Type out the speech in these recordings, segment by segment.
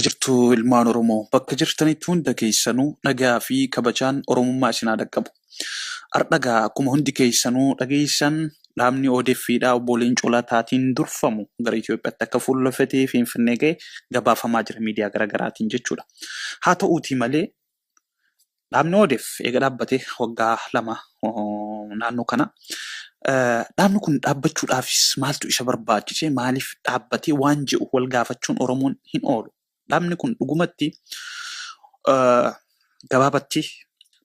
Jirtuu ilmaan Oromoo bakka jirtanitti hunda keessanuu nagaa fi kabajaan Oromummaa isin haa dhaqqabu. Ardhagaa akkuma hundi keessanuu dhageessan dhaabni ODF'dhaa obbo Leencoo Lataatiin durfamu gara Itoophiyaatti akka fuulleffatee Finfinnee ga'e gabaafamaa jira miidiyaa garaagaraatiin jechuudha. Haa ta'uutii malee dhaabni ODF eega dhaabbatee waggaa 2 naannoo kana. Dhaabni kun dhaabbachuudhaafis maaltu isa barbaachise? Maaliif dhaabbatee waan jedhu wal gaafachuun Oromoon hin oolu? Dhaabni kun dhugumatti gabaabatti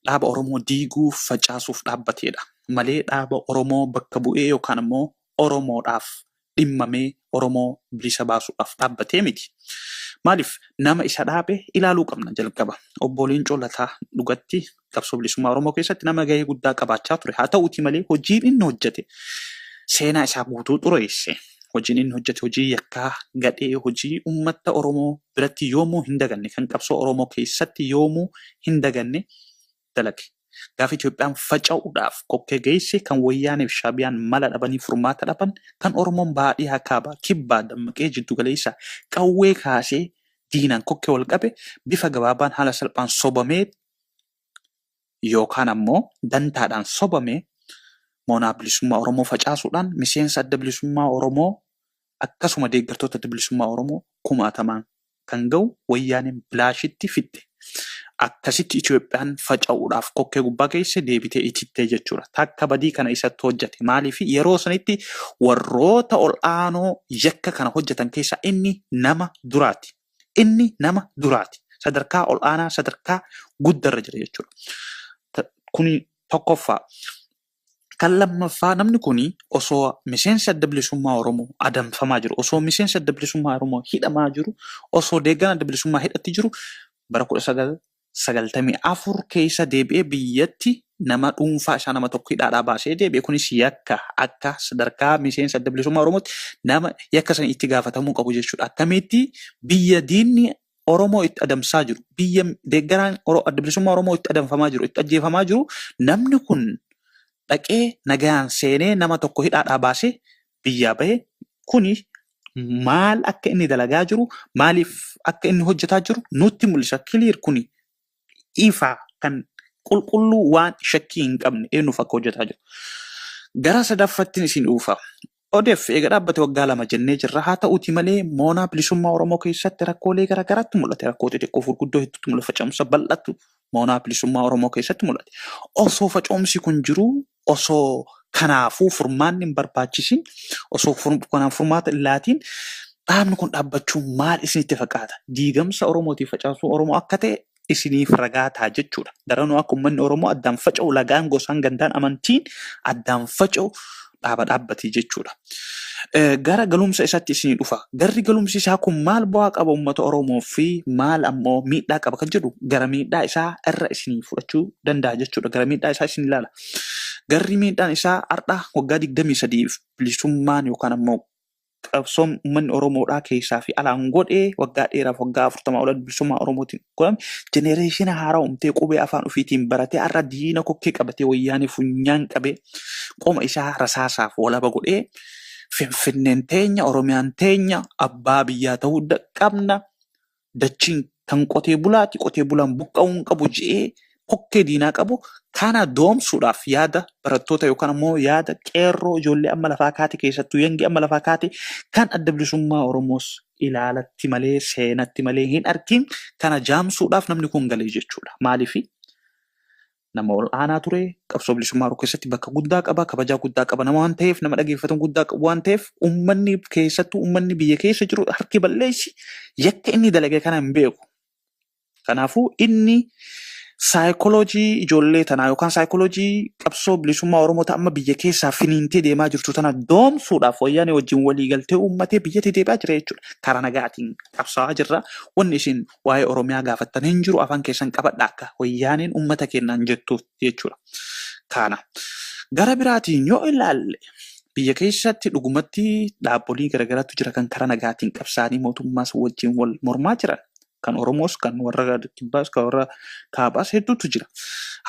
dhaaba Oromoo diiguuf facaasuuf dhaabbateedha. Malee dhaaba Oromoo bakka bu'ee yookaan immoo Oromoodhaaf dhimmamee Oromoo bilisa baasuudhaaf dhaabbatee miti. Maaliif nama isa dhaabe ilaaluu qabna jalqaba. Obbo Leencoo Lataa dhugatti qabsoo bilisummaa Oromoo keessatti nama gahee guddaa qabaachaa ture. Haa ta'uutii malee hojiin inni hojjete seenaa isaa guutuu xureesse. Hojiin inni hojjete hojii yakkaa gadhee hojii uummata Oromoo biratti yoomuu hin daganne kan qabsoo Oromoo keessatti yoomuu hin daganne dalage. Gaafa Itoophiyaan faca'uudhaaf kokkee geesse kan Wayyaaniif Shaabiyaan mala dhabanii furmaata dhaban kan Oromoon baadiyyaa kaabaa kibbaa dammaqee jiddu galeessa qawwee kaasee diinaan kokkee wal qabe bifa gabaabaan haala salphaan sobamee yookaan ammoo dantaadhaan sobamee moonaa bilisummaa Oromoo facaasuudhaan miseensa adda bilisummaa Oromoo akkasuma deeggartoota adda bilisummaa Oromoo 1000 kan ga'u Wayyaaniin bilaashitti fidde. Akkasitti Itoophiyaan faca'uudhaaf kokkee gubbaa geesse deebitee itittee jechuudha. Takka badii kana isatti hojjete. Maaliif yeroo sanitti warroota ol'aanoo yakka kana hojjetan keessaa inni nama duraati. Inni nama duraati. Sadarkaa ol'aanaa sadarkaa guddarra jira jechuudha. Kuni tokkoffaa. Kan lammaffaa namni kuni osoo miseensa adda bilisummaa Oromoo adamfamaa jiru, osoo miseensa adda bilisummaa Oromoo hidhamaa jiru, osoo deeggaraan adda bilisummaa hidhatti jiru bara 1994 keessa deebi'ee biyyatti nama dhuunfaa isaa nama tokko hidhaadhaa baasee deebi'e. Kunis yakka akka sadarkaa miseensa adda bilisummaa Oromootti nama yakka sana itti gaafatamuu qabu jechuudha. Akkamitti biyya diinni Oromoo itti adamsaa jiru, biyya deeggaraan adda bilisummaa Oromoo itti adamfamaa jiru, itti ajjeefamaa jiru, namni kun dhaqee nagaan seenee nama tokko hidhaadhaa baasee biyyaa bahee kuni maal akka inni dalagaa jiru, maaliif akka inni hojjetaa jiru nutti mul'isa. Kiliir kuni ifa kan qulqulluu waan shakkii hin qabne eenyuuf akka hojjetaa jiru. Gara sadaffaatti isin dhufa. ODF eega dhaabbate waggaa 2 jennee jirra. Haa ta'uutii malee moonaa bilisummaa Oromoo keessatti rakkoolee garaagaraatti mul'ate. Rakkoo xixiqqoo gurguddoo hedduutti mul'ate. Faca'umsa bal'atu moonaa bilisummaa Oromoo keessatti mul'ate. Osoo faca'umsi kun jiru, osoo kanaafuu furmaanni hin barbaachisin, osoo kanaan furmaata illaatiin dhaabni kun dhaabbachuu maal isinitti fakkaata? Diigamsa Oromootiif facaasuu Oromoo akka ta'e isiniif ragaa ta'a jechuudha. Daranuu akka uummanni Oromoo addaan faca'u lagaan gosaan gandaan amantiin addaan faca'u dhaabbatee jechuudha. Gara galumsa isaatti isinii dhufa. Garri galumsi isaa kun maal bu'aa qaba uummata Oromoo fi maal ammoo miidhaa qaba kan jedhu gara miidhaa isaa irra isinii fudhachuu danda'a jechuudha. Gara miidhaa isaa isin ilaala. Garri miidhaan isaa har'a waggaa 23 bilisummaan yookaan ammoo qabsoon uummanni Oromoodhaa keessaa fi alaan godhee waggaa dheeraaf waggaa 40 ol bilisummaa Oromootiin godhame jenereeshina haaraa uumtee qubee afaan ofiitiin baratee har'a diina kokkee qabatee Wayyaanee funyaan qabee qoma isaa rasaasaaf walaba godhee Finfinneen teenya Oromiyaan teenya abbaa biyyaa ta'uu qabna dachiin kan qotee bulaati qotee bulaan buqqa'uun qabu je'ee kokkee diinaa qabu kana doomsuudhaaf yaada barattoota yookaan ammoo yaada qeerroo ijoollee amma lafaa kaate keessattuu yangi amma lafaa kaate kan adda bilisummaa Oromoos ilaalatti malee seenatti malee hin argin kana jaamsuudhaaf namni kun galee jechuudha. Maaliif nama ol'aanaa ture qabsoo bilisummaa Oromoo keessatti bakka guddaa qaba, kabajaa guddaa qaba nama waan ta'eef, nama dhageeffatan guddaa qabu waan ta'eef uummanni keessattuu uummanni biyya keessa jiru harki balleessi yakka inni dalage kana hin beeku. Kanaafuu inni saayikooloojii ijoollee tanaa yookaan saayikooloojii qabsoo bilisummaa Oromoo amma biyya keessaa finiintee deemaa jirtu tana doomsuudhaaf Wayyaanee wajjin walii galtee uummatee biyyatti deebi'aa jira jechuudha. Karaa nagaatiin qabsaa'aa jirra. Wanni isin waa'ee Oromiyaa gaafattan hin jiru afaan keessan qabadha akka Wayyaaneen uummata keenyaan jettuuf jechuudha. Kana gara biraatiin yoo ilaalle biyya keessatti dhugumatti dhaabbolee garaagaraatu jira kan karaa nagaatiin qabsaa'anii mootummaas wajjin wal mormaa jiran. Kan Oromoos kan warra kibbaas kan warra kaabaas hedduutu jira.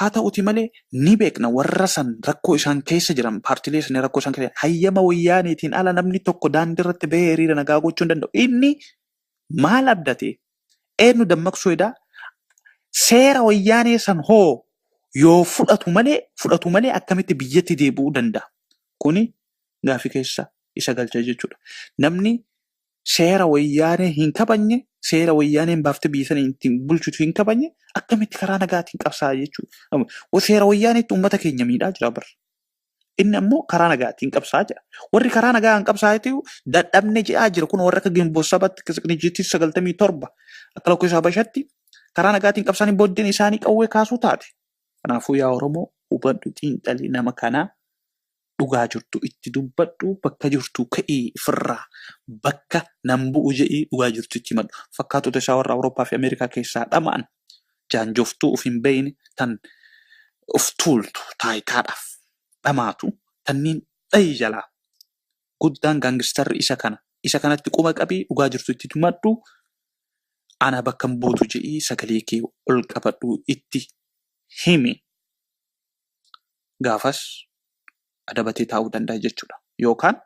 Haa ta'uutii malee ni beekna warra san rakkoo isaan keessa jiran paartilee san rakkoo isaan keessa hayyama Wayyaaneetiin ala namni tokko daandii irratti bahee hiriira nagaa gochuu hin danda'u. Inni maal abdate eenyu dammaqsuudha seera wayyaanee san hoo yoo fudhatu malee akkamitti biyyatti deebi'uu danda'a. Kuni gaafii keessa isa galcha jechuudha. Namni seera wayyaanee hin kabajne seera wayyaaneen baaftee biyya sana ittiin bulchitu hin kabajne akkamitti karaa nagaatiin qabsaa'a jechuudha. Seera wayyaaneetti uummata keenya miidhaa jira bara. Inni ammoo karaa nagaatiin qabsaa'a jira. Warri karaa nagaan qabsaa'aa jiru dadhabne jedhaa jira. Kun warra akka Gimboo Sabatti Qinijjiitti 97 akka lakkoofsa Habashatti karaa nagaatiin qabsaa'anii booddeen isaanii qawwee kaasuu taate. Kanaafuu yaa Oromoo hubadhu xiinxalii nama kanaa dhugaa jirtu itti dubbadhu bakka jirtu ka'ii ifirraa bakka nan bu'u jedhii dhugaa jirtu itti himadhu. Fakkaatota isaa warra Awurooppaa fi Ameerikaa keessaa dhama'an jaanjoftuu of hin beeyne tan of tuultu taayitaadhaaf dhamaatu tanniin dhayi jalaa guddaan gaangistarri isa kanatti quma qabii dhugaa jirtu itti himadhu. Ana bakka hin buutu jedhii sagalee kee ol qabadhu itti himi. Gaafas adabatee taa'uu danda'a jechuudha. Yookaan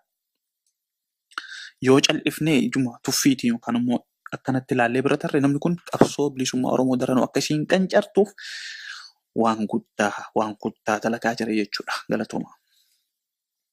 yoo cal'ifnee ijuma tuffiitiin yookaan immoo akkanatti ilaallee bira tarree namni kun qabsoo bilisummaa Oromoo daranuu akkasiin qancartuuf waan guddaa dalagaa jira jechuudha. Galatooma.